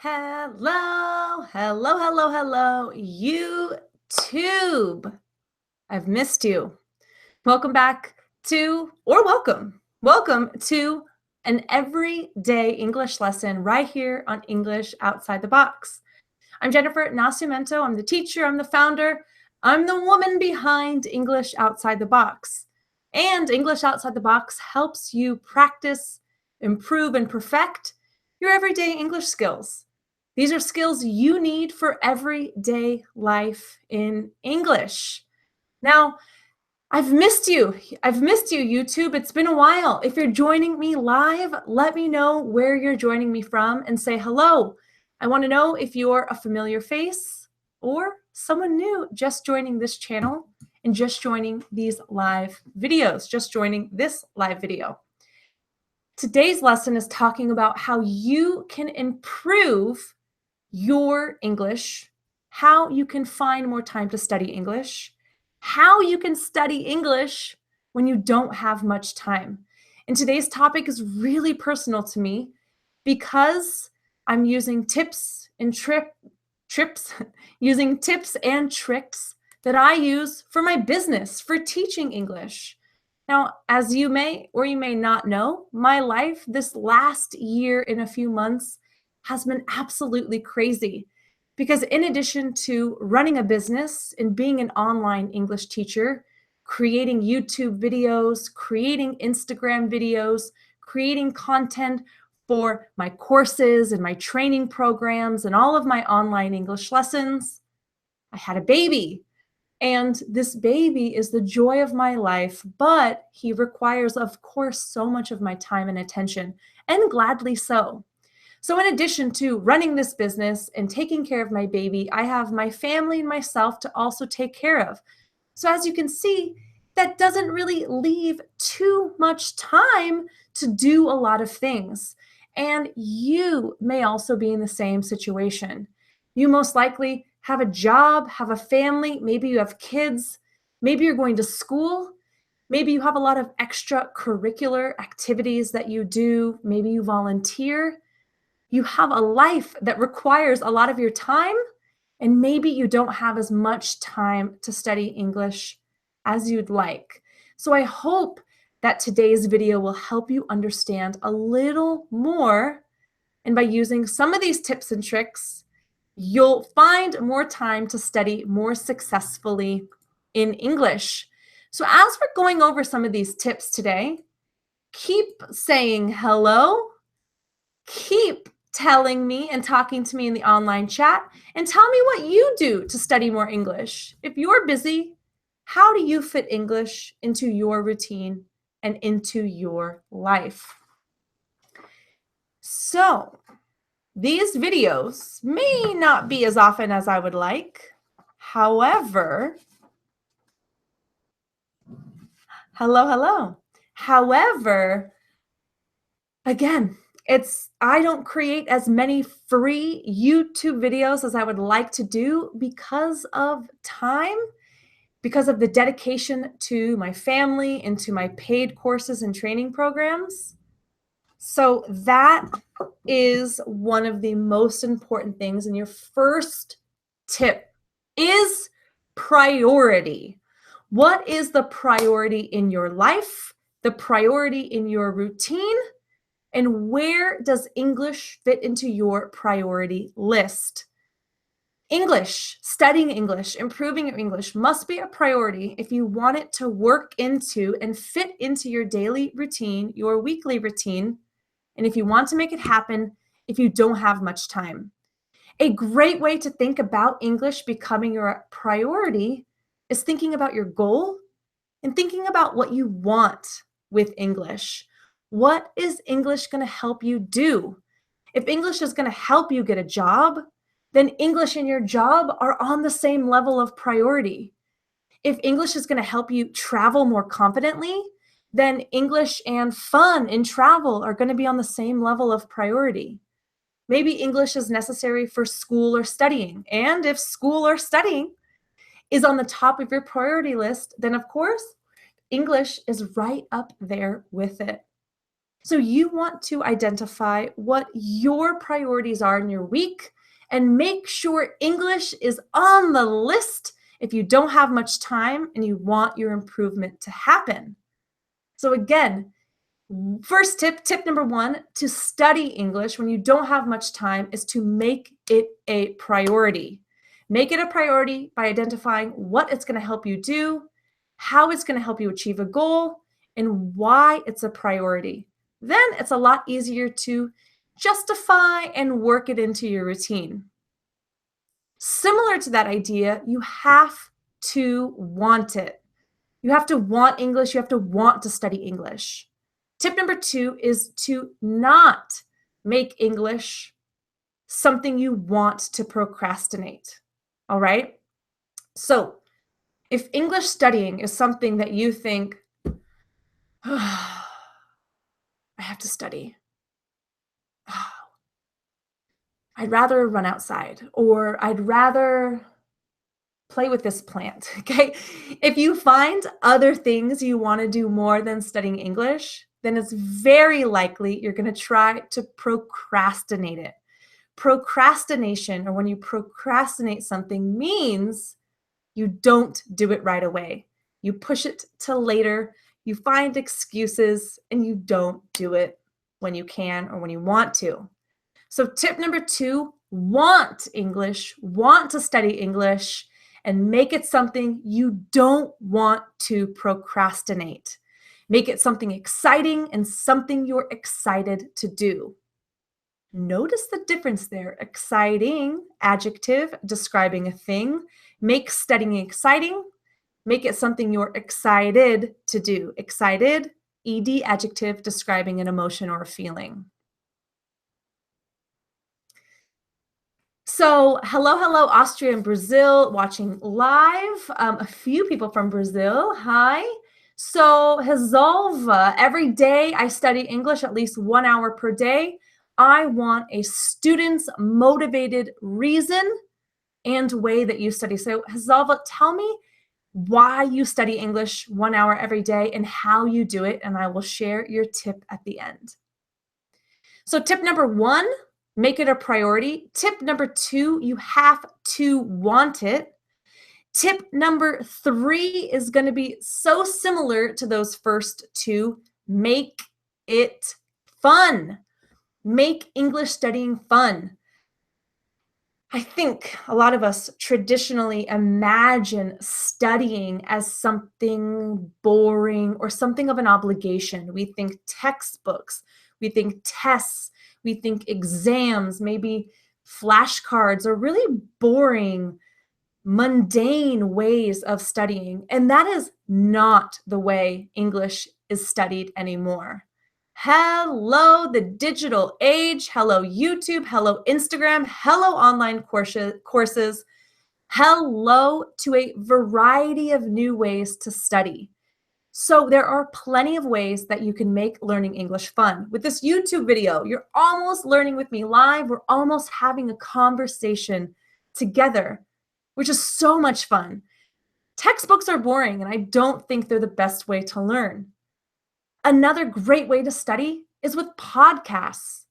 Hello, hello, hello, hello, YouTube. I've missed you. Welcome back to, or welcome to an everyday English lesson right here on English Outside the Box. I'm Jennifer Nascimento. I'm the teacher, I'm the founder, I'm the woman behind English Outside the Box. And English Outside the Box helps you practice, improve, and perfect your everyday English skills. These are skills you need for everyday life in English. Now, I've missed you. I've missed you, YouTube. It's been a while. If you're joining me live, let me know where you're joining me from and say hello. I want to know if you're a familiar face or someone new just joining this channel and just joining these live videos, just joining this live video. Today's lesson is talking about how you can improve your English, how you can find more time to study English, how you can study English when you don't have much time. And today's topic is really personal to me because I'm using tips and using tips and tricks that I use for my business, for teaching English. Now, as you may or you may not know, my life this last year in a few months has been absolutely crazy because in addition to running a business and being an online English teacher, creating YouTube videos, creating Instagram videos, creating content for my courses and my training programs and all of my online English lessons, I had a baby. And this baby is the joy of my life, but he requires, of course, so much of my time and attention, and gladly so. So in addition to running this business and taking care of my baby, I have my family and myself to also take care of. So as you can see, that doesn't really leave too much time to do a lot of things. And you may also be in the same situation. You most likely have a job, have a family, maybe you have kids, maybe you're going to school, maybe you have a lot of extracurricular activities that you do, maybe you volunteer. You have a life that requires a lot of your time, and maybe you don't have as much time to study English as you'd like. So I hope that today's video will help you understand a little more, and by using some of these tips and tricks, you'll find more time to study more successfully in English. So as we're going over some of these tips today, keep saying hello, keep telling me and talking to me in the online chat, and tell me what you do to study more English. If you're busy, how do you fit English into your routine and into your life? So these videos may not be as often as I would like. However, hello. However, again, I don't create as many free YouTube videos as I would like to do because of time, because of the dedication to my family and to my paid courses and training programs. So that is one of the most important things. And your first tip is priority. What is the priority in your life, the priority in your routine? And where does English fit into your priority list? English, studying English, improving your English must be a priority if you want it to work into and fit into your daily routine, your weekly routine, and if you want to make it happen if you don't have much time. A great way to think about English becoming your priority is thinking about your goal and thinking about what you want with English. What is English going to help you do? If English is going to help you get a job, then English and your job are on the same level of priority. If English is going to help you travel more confidently, then English and fun and travel are going to be on the same level of priority. Maybe English is necessary for school or studying. And if school or studying is on the top of your priority list, then of course, English is right up there with it. So you want to identify what your priorities are in your week and make sure English is on the list if you don't have much time and you want your improvement to happen. So again, first tip number one, to study English when you don't have much time is to make it a priority. Make it a priority by identifying what it's going to help you do, how it's going to help you achieve a goal, and why it's a priority. Then it's a lot easier to justify and work it into your routine. Similar to that idea, you have to want it. You have to want English. You have to want to study English. Tip number two is to not make English something you want to procrastinate. All right? So, if English studying is something that you think, oh, I have to study. Oh, I'd rather run outside, or I'd rather play with this plant. Okay. If you find other things you want to do more than studying English, then it's very likely you're going to try to procrastinate it. Procrastination, or when you procrastinate something, means you don't do it right away. You push it till later, you find excuses, and you don't do it when you can or when you want to. So tip number two, want English, want to study English, and make it something you don't want to procrastinate. Make it something exciting and something you're excited to do. Notice the difference there. Exciting, adjective, describing a thing. Make studying exciting. Make it something you're excited to do. Excited, ed, adjective, describing an emotion or a feeling. So hello, Austria and Brazil watching live. A few people from Brazil. Hi. So Resolva, every day I study English at least 1 hour per day. I want a student's motivated reason and way that you study. So Resolva, tell me why you study English 1 hour every day and how you do it, and I will share your tip at the end. So tip number one, make it a priority. Tip number two, you have to want it. Tip number three is going to be so similar to those first two. Make it fun. Make English studying fun. I think a lot of us traditionally imagine studying as something boring or something of an obligation. We think textbooks, we think tests, we think exams, maybe flashcards are really boring, mundane ways of studying. And that is not the way English is studied anymore. Hello, the digital age. Hello, YouTube. Hello, Instagram. Hello, online courses. Hello to a variety of new ways to study. So there are plenty of ways that you can make learning English fun. With this YouTube video, you're almost learning with me live. We're almost having a conversation together, which is so much fun. Textbooks are boring, and I don't think they're the best way to learn. Another great way to study is with podcasts,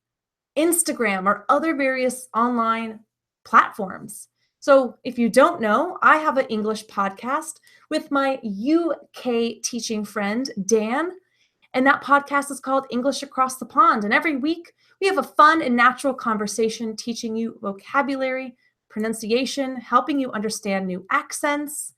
Instagram, or other various online platforms. So if you don't know, I have an English podcast with my UK teaching friend, Dan, and that podcast is called English Across the Pond. And every week we have a fun and natural conversation teaching you vocabulary, pronunciation, helping you understand new accents,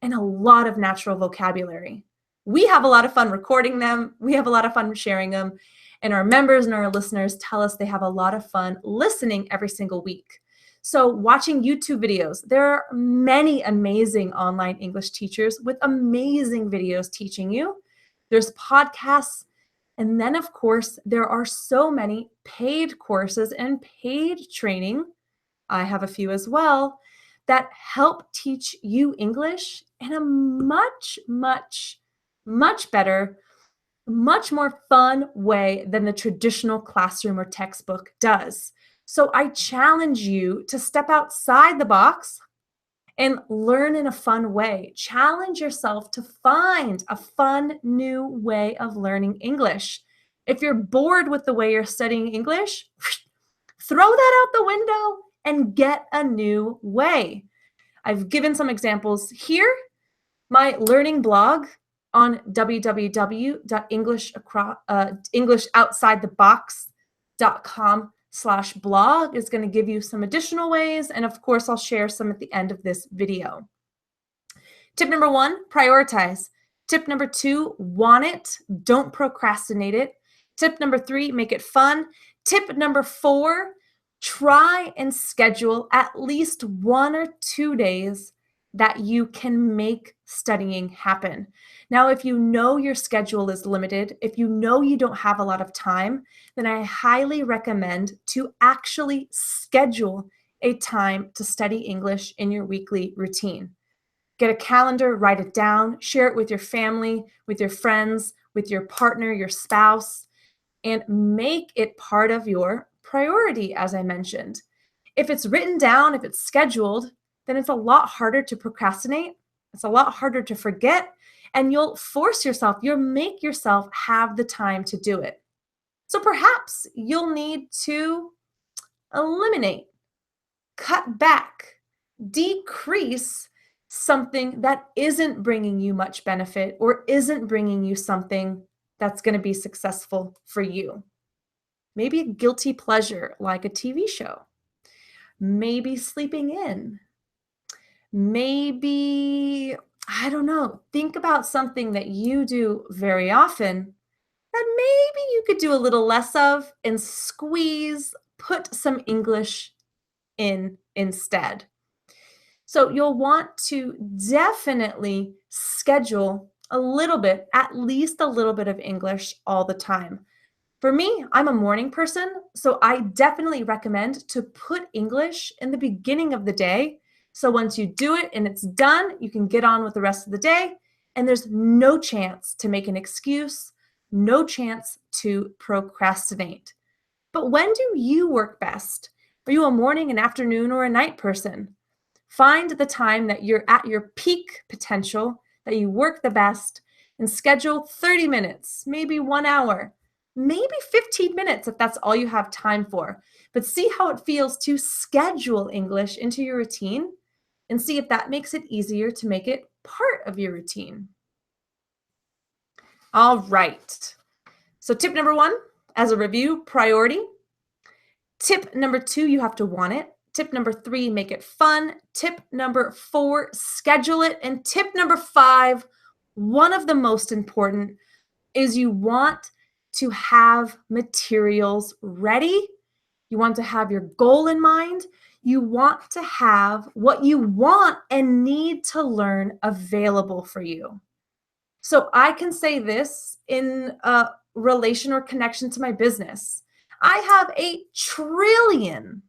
and a lot of natural vocabulary. We have a lot of fun recording them. We have a lot of fun sharing them. And our members and our listeners tell us they have a lot of fun listening every single week. So watching YouTube videos, there are many amazing online English teachers with amazing videos teaching you. There's podcasts. And then, of course, there are so many paid courses and paid training. I have a few as well that help teach you English in a much better, much more fun way than the traditional classroom or textbook does. So I challenge you to step outside the box and learn in a fun way. Challenge yourself to find a fun new way of learning English. If you're bored with the way you're studying English, throw that out the window and get a new way. I've given some examples here. My learning blog on englishoutsidethebox.com/blog is going to give you some additional ways. And of course, I'll share some at the end of this video. Tip number 1, prioritize. Tip number 2, want it. Don't procrastinate it. Tip number 3, make it fun. Tip number 4, try and schedule at least 1 or 2 days that you can make studying happen. Now, if you know your schedule is limited, if you know you don't have a lot of time, then I highly recommend to actually schedule a time to study English in your weekly routine. Get a calendar, write it down, share it with your family, with your friends, with your partner, your spouse, and make it part of your priority, as I mentioned. If it's written down, if it's scheduled, then it's a lot harder to procrastinate. It's a lot harder to forget, and you'll force yourself, you'll make yourself have the time to do it. So perhaps you'll need to eliminate, cut back, decrease something that isn't bringing you much benefit or isn't bringing you something that's going to be successful for you. Maybe a guilty pleasure like a TV show. Maybe sleeping in. Maybe, I don't know, think about something that you do very often that maybe you could do a little less of and put some English in instead. So you'll want to definitely schedule a little bit, at least a little bit of English all the time. For me, I'm a morning person, so I definitely recommend to put English in the beginning of the day. So once you do it and it's done, you can get on with the rest of the day, and there's no chance to make an excuse, no chance to procrastinate. But when do you work best? Are you a morning, an afternoon, or a night person? Find the time that you're at your peak potential, that you work the best, and schedule 30 minutes, maybe 1 hour, maybe 15 minutes if that's all you have time for. But see how it feels to schedule English into your routine and see if that makes it easier to make it part of your routine. All right. So tip number 1, as a review, priority. Tip number 2, you have to want it. Tip number 3, make it fun. Tip number 4, schedule it. And tip number 5, one of the most important, is you want to have materials ready. You want to have your goal in mind. You want to have what you want and need to learn available for you. So I can say this in a relation or connection to my business. I have a trillion,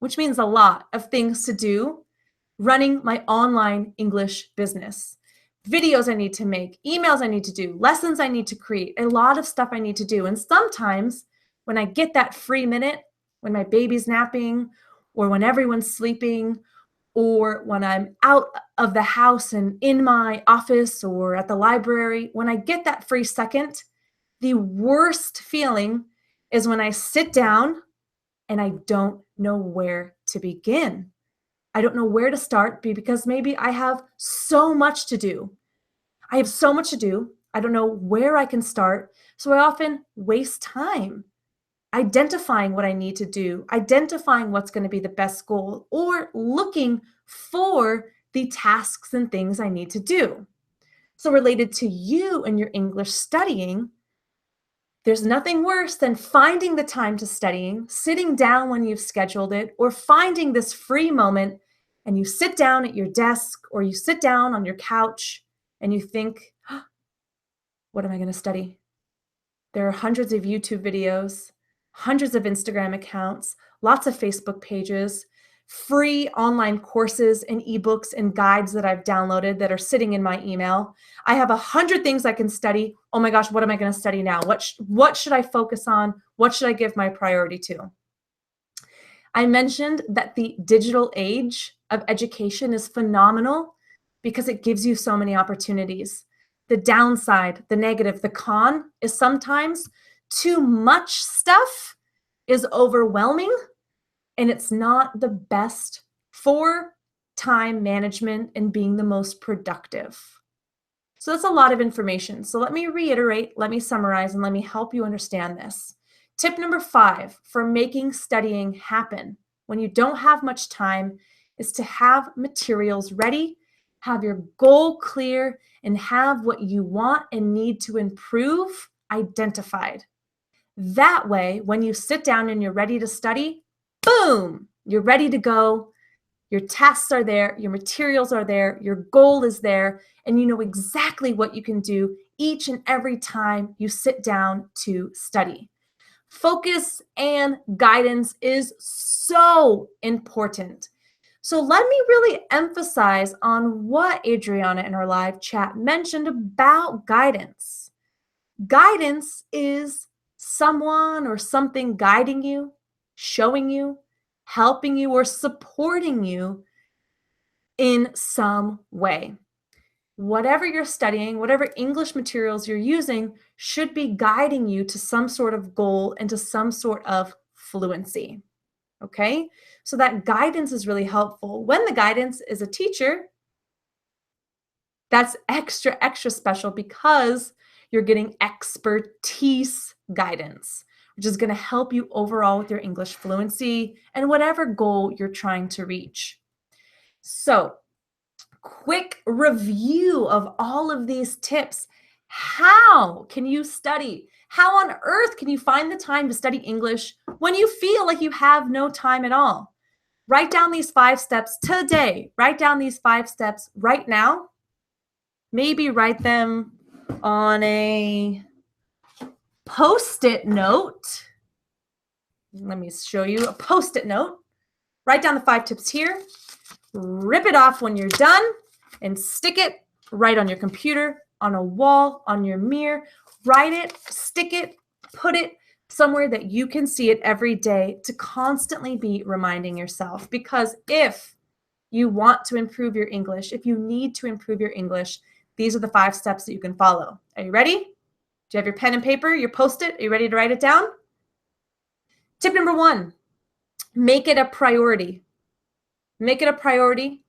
which means a lot of things to do, running my online English business. Videos I need to make, emails I need to do, lessons I need to create, a lot of stuff I need to do. And sometimes when I get that free minute, when my baby's napping, or when everyone's sleeping, or when I'm out of the house and in my office or at the library, when I get that free second, the worst feeling is when I sit down and I don't know where to begin. I don't know where to start because maybe I have so much to do. I have so much to do. I don't know where I can start. So I often waste time identifying what I need to do, identifying what's going to be the best goal, or looking for the tasks and things I need to do. So related to you and your English studying, there's nothing worse than finding the time to studying, sitting down when you've scheduled it, or finding this free moment and you sit down at your desk or you sit down on your couch and you think, oh, what am I going to study? There are hundreds of YouTube videos, hundreds of Instagram accounts, lots of Facebook pages, free online courses and ebooks and guides that I've downloaded that are sitting in my email. I have 100 things I can study. Oh my gosh, what am I going to study now? What should I focus on? What should I give my priority to? I mentioned that the digital age of education is phenomenal because it gives you so many opportunities. The downside, the negative, the con is sometimes Too much stuff is overwhelming, and it's not the best for time management and being the most productive. So that's a lot of information. So let me reiterate, let me summarize, and let me help you understand this. Tip number 5 for making studying happen when you don't have much time is to have materials ready, have your goal clear, and have what you want and need to improve identified. That way, when you sit down and you're ready to study, boom, you're ready to go. Your tasks are there, your materials are there, your goal is there, and you know exactly what you can do each and every time you sit down to study. Focus and guidance is so important. So let me really emphasize on what Adriana in our live chat mentioned about guidance. Guidance is someone or something guiding you, showing you, helping you, or supporting you in some way. Whatever you're studying, whatever English materials you're using should be guiding you to some sort of goal and to some sort of fluency. Okay? So that guidance is really helpful. When the guidance is a teacher, that's extra special because you're getting expertise guidance, which is going to help you overall with your English fluency and whatever goal you're trying to reach. So, quick review of all of these tips. How can you study? How on earth can you find the time to study English when you feel like you have no time at all? Write down these 5 steps today. Write down these 5 steps right now. Maybe write them on a Post-it note. Let me show you a Post-it note. Write down the 5 tips here. Rip it off when you're done and stick it right on your computer, on a wall, on your mirror. Write it, stick it, put it somewhere that you can see it every day to constantly be reminding yourself. Because if you want to improve your English, if you need to improve your English, these are the 5 steps that you can follow. Are you ready? Do you have your pen and paper, your Post-it? Are you ready to write it down? Tip number 1, make it a priority. Make it a priority.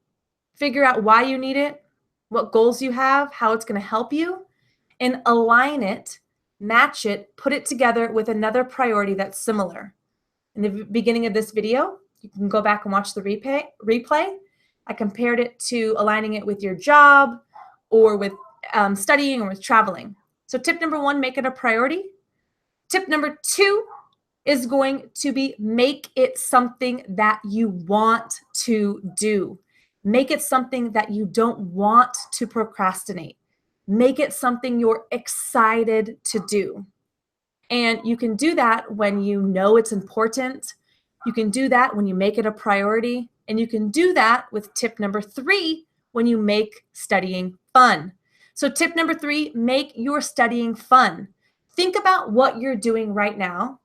Figure out why you need it, what goals you have, how it's going to help you, and align it, match it, put it together with another priority that's similar. In the beginning of this video, you can go back and watch the replay. I compared it to aligning it with your job or with studying or with traveling. So tip number 1, make it a priority. Tip number 2 is going to be make it something that you want to do. Make it something that you don't want to procrastinate. Make it something you're excited to do. And you can do that when you know it's important. You can do that when you make it a priority. And you can do that with tip number 3 when you make studying fun. So tip number 3, make your studying fun. Think about what you're doing right now.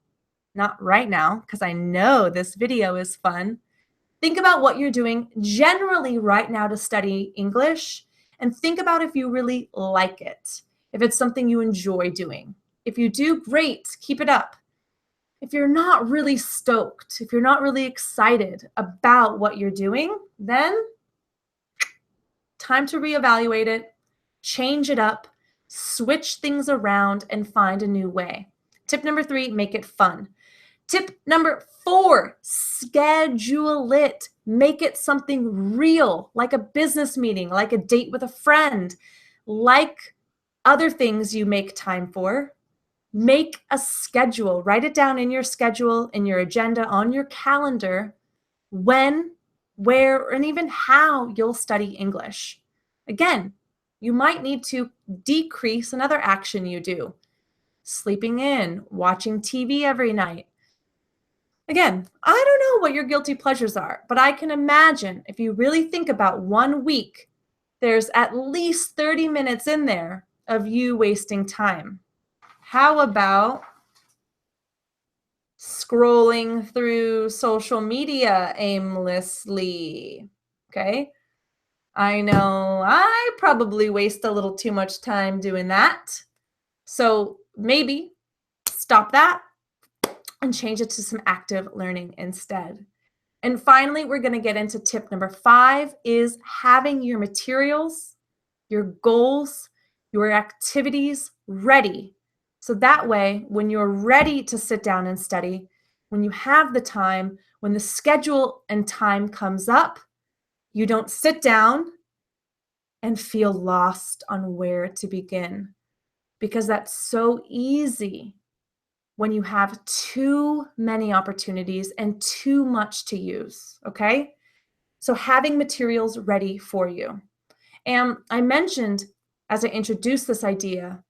Not right now, because I know this video is fun. Think about what you're doing generally right now to study English, and think about if you really like it, if it's something you enjoy doing. If you do, great, keep it up. If you're not really stoked, if you're not really excited about what you're doing, then time to reevaluate it, change it up, switch things around, and find a new way. Tip number 3, make it fun. Tip number 4, schedule it. Make it something real, like a business meeting, like a date with a friend, like other things you make time for. Make a schedule. Write it down in your schedule, in your agenda, on your calendar, when, where, and even how you'll study English. Again, you might need to decrease another action you do. Sleeping in, watching TV every night. Again, I don't know what your guilty pleasures are, but I can imagine if you really think about 1 week, there's at least 30 minutes in there of you wasting time. How about scrolling through social media aimlessly? Okay. I know I probably waste a little too much time doing that. So maybe stop that and change it to some active learning instead. And finally, we're going to get into tip number 5 is having your materials, your goals, your activities ready. So that way, when you're ready to sit down and study, when you have the time, when the schedule and time comes up, you don't sit down and feel lost on where to begin, because that's so easy when you have too many opportunities and too much to use, okay? So having materials ready for you. And I mentioned as I introduced this idea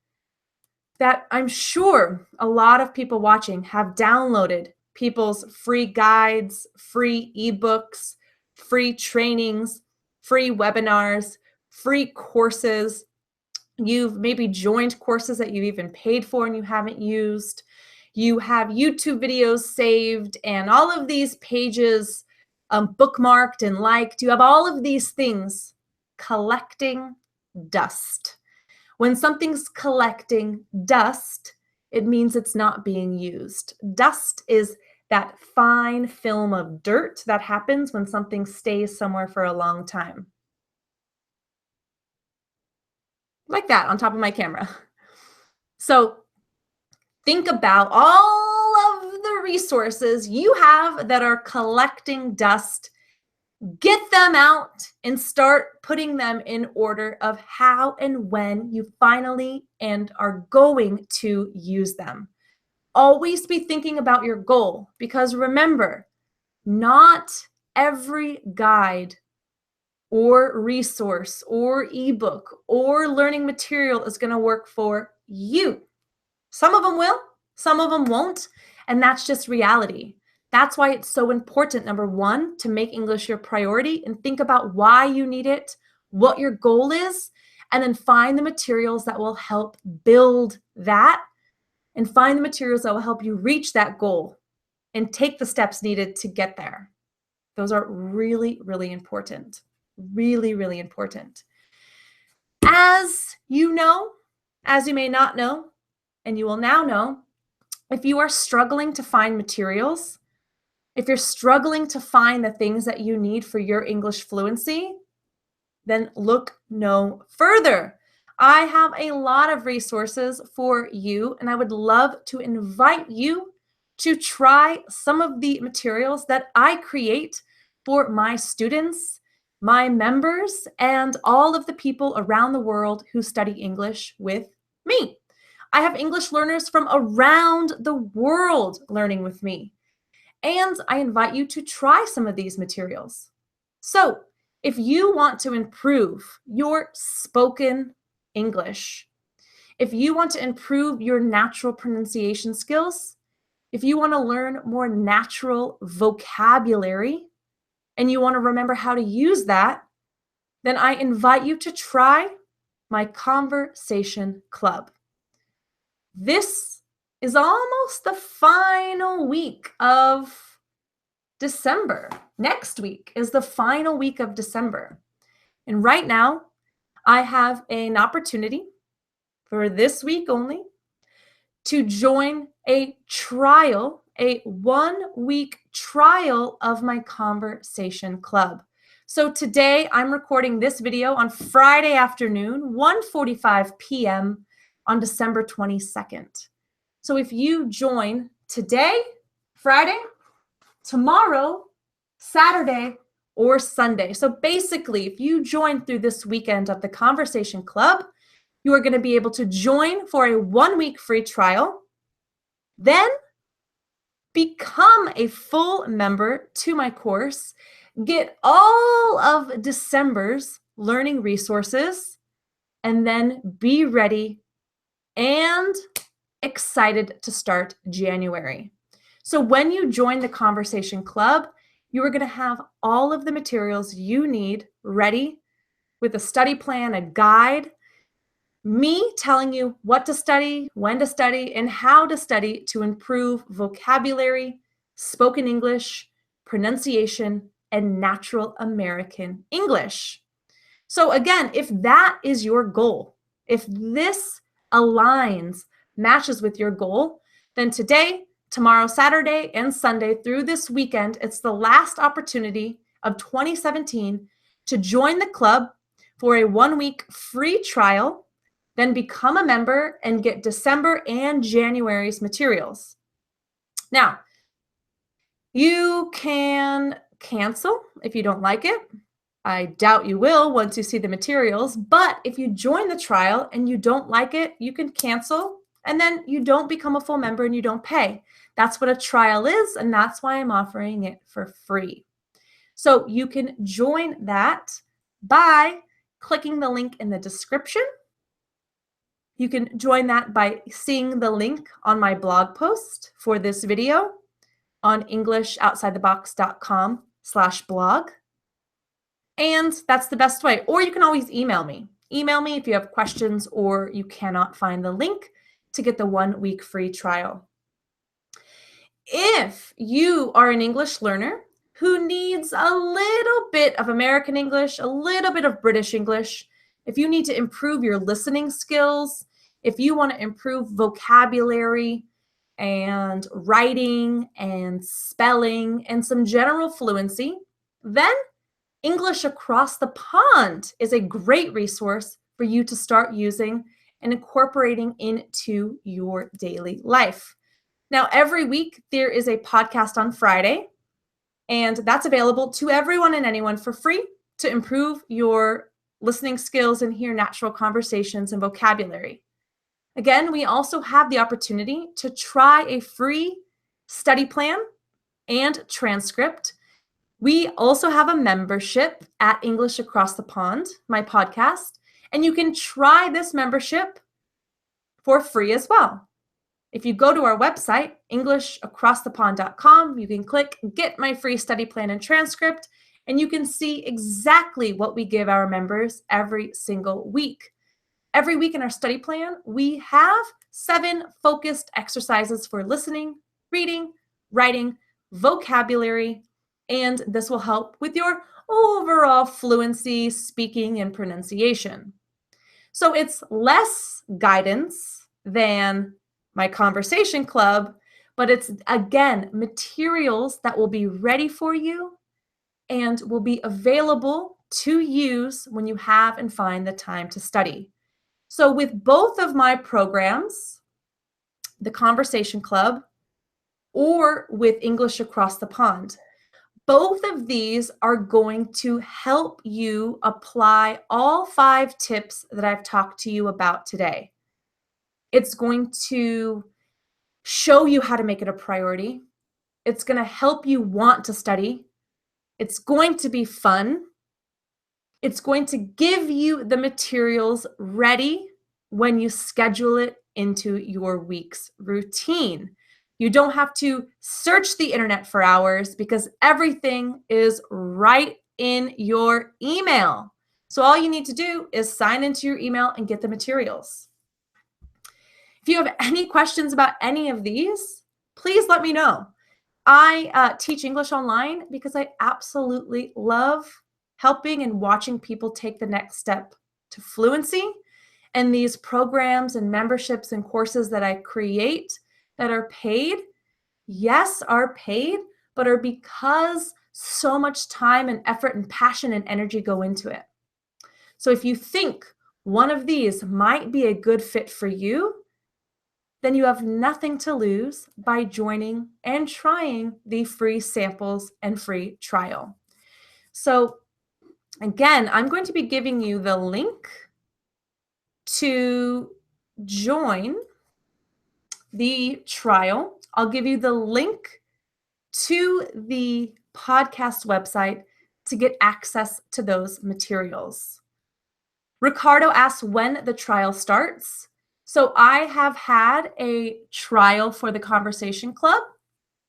that I'm sure a lot of people watching have downloaded people's free guides, free ebooks, free trainings, free webinars, free courses. You've maybe joined courses that you've even paid for and you haven't used. You have YouTube videos saved and all of these pages bookmarked and liked. You have all of these things collecting dust. When something's collecting dust, it means it's not being used. Dust is that fine film of dirt that happens when something stays somewhere for a long time. Like that on top of my camera. So think about all of the resources you have that are collecting dust. Get them out and start putting them in order of how and when you finally and are going to use them. Always be thinking about your goal, because remember, not every guide or resource or ebook or learning material is going to work for you. Some of them will, some of them won't, and that's just reality. That's why it's so important, number 1, to make English your priority and think about why you need it, what your goal is, and then find the materials that will help build that, and find the materials that will help you reach that goal and take the steps needed to get there. Those are really, really important. Really, really important. As you know, as you may not know, and you will now know, if you are struggling to find materials, if you're struggling to find the things that you need for your English fluency, then look no further. I have a lot of resources for you, and I would love to invite you to try some of the materials that I create for my students, my members, and all of the people around the world who study English with me. I have English learners from around the world learning with me, and I invite you to try some of these materials. So, if you want to improve your spoken English, if you want to improve your natural pronunciation skills, if you want to learn more natural vocabulary, and you want to remember how to use that, then I invite you to try my Conversation Club. This is almost the final week of December. Next week is the final week of December. And right now, I have an opportunity for this week only to join a trial, a 1-week trial of my Conversation Club. So today I'm recording this video on Friday afternoon, 1:45 p.m. on December 22nd. So if you join today, Friday, tomorrow, Saturday, or Sunday. So basically, if you join through this weekend of the Conversation Club, you are going to be able to join for a 1-week free trial, then become a full member to my course, get all of December's learning resources, and then be ready and excited to start January. So when you join the Conversation Club, you are going to have all of the materials you need ready with a study plan, a guide, me telling you what to study, when to study, and how to study to improve vocabulary, spoken English, pronunciation, and natural American English. So again, if that is your goal, if this aligns, matches with your goal, then today, tomorrow, Saturday, and Sunday through this weekend, it's the last opportunity of 2017 to join the club for a 1-week free trial, then become a member and get December and January's materials. Now, you can cancel if you don't like it. I doubt you will once you see the materials, but if you join the trial and you don't like it, you can cancel and then you don't become a full member and you don't pay. That's what a trial is, and that's why I'm offering it for free. So you can join that by clicking the link in the description. You can join that by seeing the link on my blog post for this video on englishoutsidethebox.com/blog. And that's the best way. Or you can always email me. Email me if you have questions or you cannot find the link to get the 1-week free trial. If you are an English learner who needs a little bit of American English, a little bit of British English, if you need to improve your listening skills, if you want to improve vocabulary and writing and spelling and some general fluency, then English Across the Pond is a great resource for you to start using and incorporating into your daily life. Now, every week there is a podcast on Friday, and that's available to everyone and anyone for free to improve your listening skills and hear natural conversations and vocabulary. Again, we also have the opportunity to try a free study plan and transcript. We also have a membership at English Across the Pond, my podcast, and you can try this membership for free as well. If you go to our website, EnglishAcrossThePond.com, you can click Get My Free Study Plan and Transcript, and you can see exactly what we give our members every single week. Every week in our study plan, we have 7 focused exercises for listening, reading, writing, vocabulary, and this will help with your overall fluency, speaking, and pronunciation. So it's less guidance than my conversation club, but it's, again, materials that will be ready for you and will be available to use when you have and find the time to study. So with both of my programs, the Conversation Club or with English Across the Pond, both of these are going to help you apply all 5 tips that I've talked to you about today. It's going to show you how to make it a priority. It's going to help you want to study. It's going to be fun. It's going to give you the materials ready when you schedule it into your week's routine. You don't have to search the internet for hours because everything is right in your email. So all you need to do is sign into your email and get the materials. If you have any questions about any of these, please let me know. I teach English online because I absolutely love helping and watching people take the next step to fluency. And these programs and memberships and courses that I create that are paid, yes, are paid, but are because so much time and effort and passion and energy go into it. So if you think one of these might be a good fit for you, then you have nothing to lose by joining and trying the free samples and free trial. So again, I'm going to be giving you the link to join the trial. I'll give you the link to the podcast website to get access to those materials. Ricardo asks when the trial starts. So I have had a trial for the Conversation Club.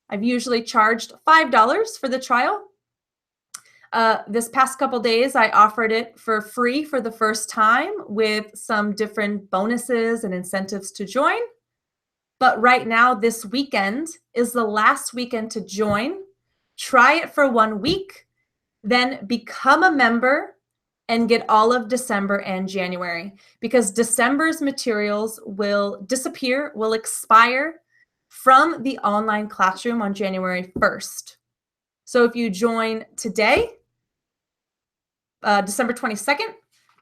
I've usually charged $5 for the trial. This past couple days, I offered it for free for the first time with some different bonuses and incentives to join. But right now, this weekend is the last weekend to join. Try it for 1 week, then become a member and get all of December and January, because December's materials will disappear, will expire from the online classroom on January 1st. So if you join today, December 22nd,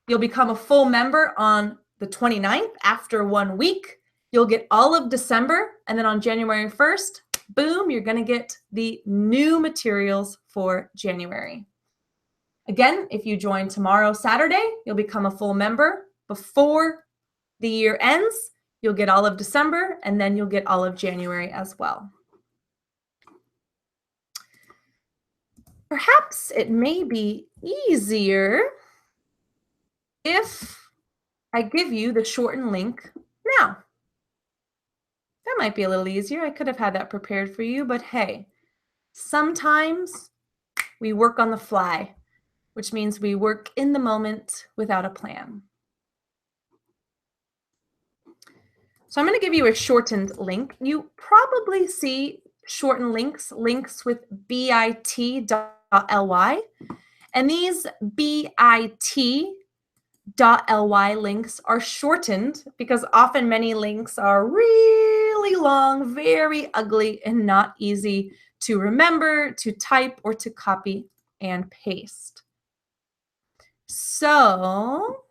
you'll become a full member on the 29th. After 1 week, you'll get all of December. And then on January 1st, boom, you're going to get the new materials for January. Again, if you join tomorrow, Saturday, you'll become a full member. Before the year ends, you'll get all of December, and then you'll get all of January as well. Perhaps it may be easier if I give you the shortened link now. That might be a little easier. I could have had that prepared for you, but hey, sometimes we work on the fly, which means we work in the moment without a plan. So I'm going to give you a shortened link. You probably see shortened links with bit.ly. And these bit.ly links are shortened because often many links are really long, very ugly, and not easy to remember, to type, or to copy and paste. So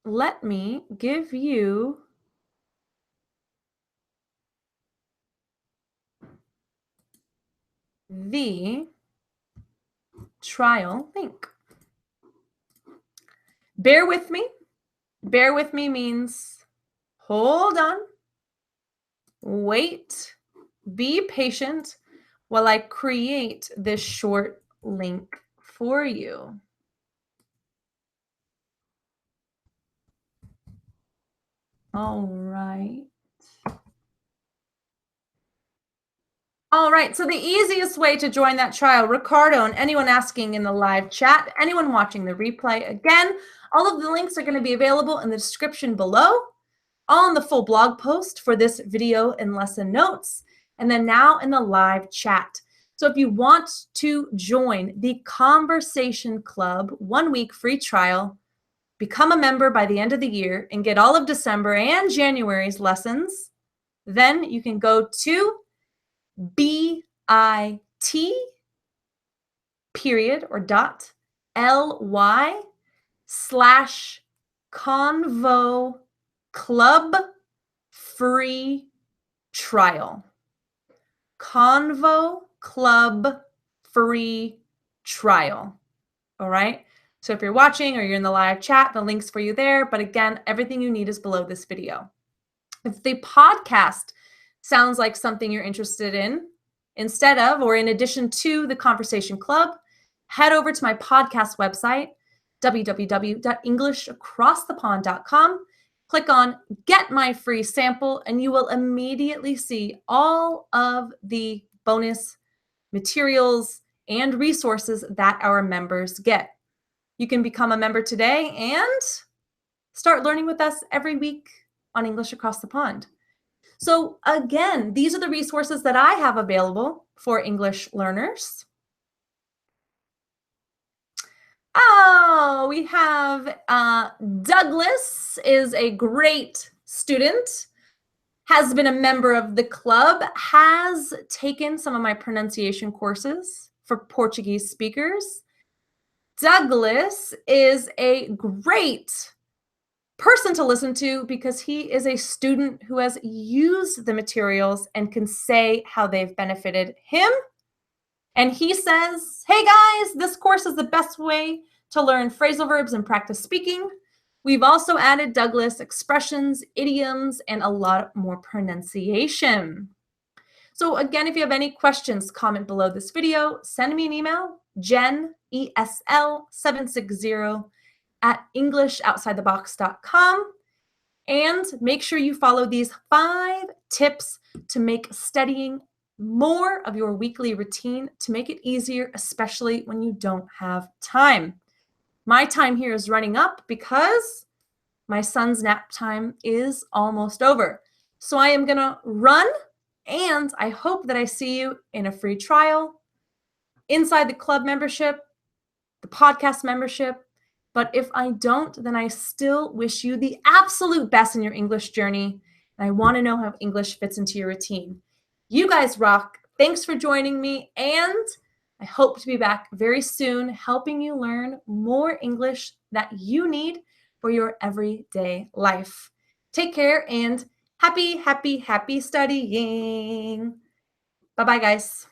let me give you the trial link. Bear with me. Bear with me means hold on, wait, be patient while I create this short link for you. All right. All right, so the easiest way to join that trial, Ricardo, and anyone asking in the live chat, anyone watching the replay, again, all of the links are going to be available in the description below, on the full blog post for this video and lesson notes, and then now in the live chat. So if you want to join the Conversation Club 1 week free trial, become a member by the end of the year and get all of December and January's lessons, then you can go to bit.ly/convo club free trial. Convo club free trial. All right. So if you're watching or you're in the live chat, the link's for you there. But again, everything you need is below this video. If the podcast sounds like something you're interested in, instead of or in addition to the Conversation Club, head over to my podcast website, www.englishacrossthepond.com. Click on Get My Free Sample, and you will immediately see all of the bonus materials and resources that our members get. You can become a member today and start learning with us every week on English Across the Pond. So again, these are the resources that I have available for English learners. Oh, we have Douglas is a great student, has been a member of the club, has taken some of my pronunciation courses for Portuguese speakers. Douglas is a great person to listen to because he is a student who has used the materials and can say how they've benefited him. And he says, hey guys, this course is the best way to learn phrasal verbs and practice speaking. We've also added Douglas expressions, idioms, and a lot more pronunciation. So again, if you have any questions, comment below this video, send me an email, Jen, ESL760 @EnglishOutsideTheBox.com. And make sure you follow these 5 tips to make studying more of your weekly routine to make it easier, especially when you don't have time. My time here is running up because my son's nap time is almost over. So I am going to run, and I hope that I see you in a free trial, inside the club membership, the podcast membership. But if I don't, then I still wish you the absolute best in your English journey. And I want to know how English fits into your routine. You guys rock. Thanks for joining me, and I hope to be back very soon helping you learn more English that you need for your everyday life. Take care and happy, happy, happy studying. Bye-bye, guys.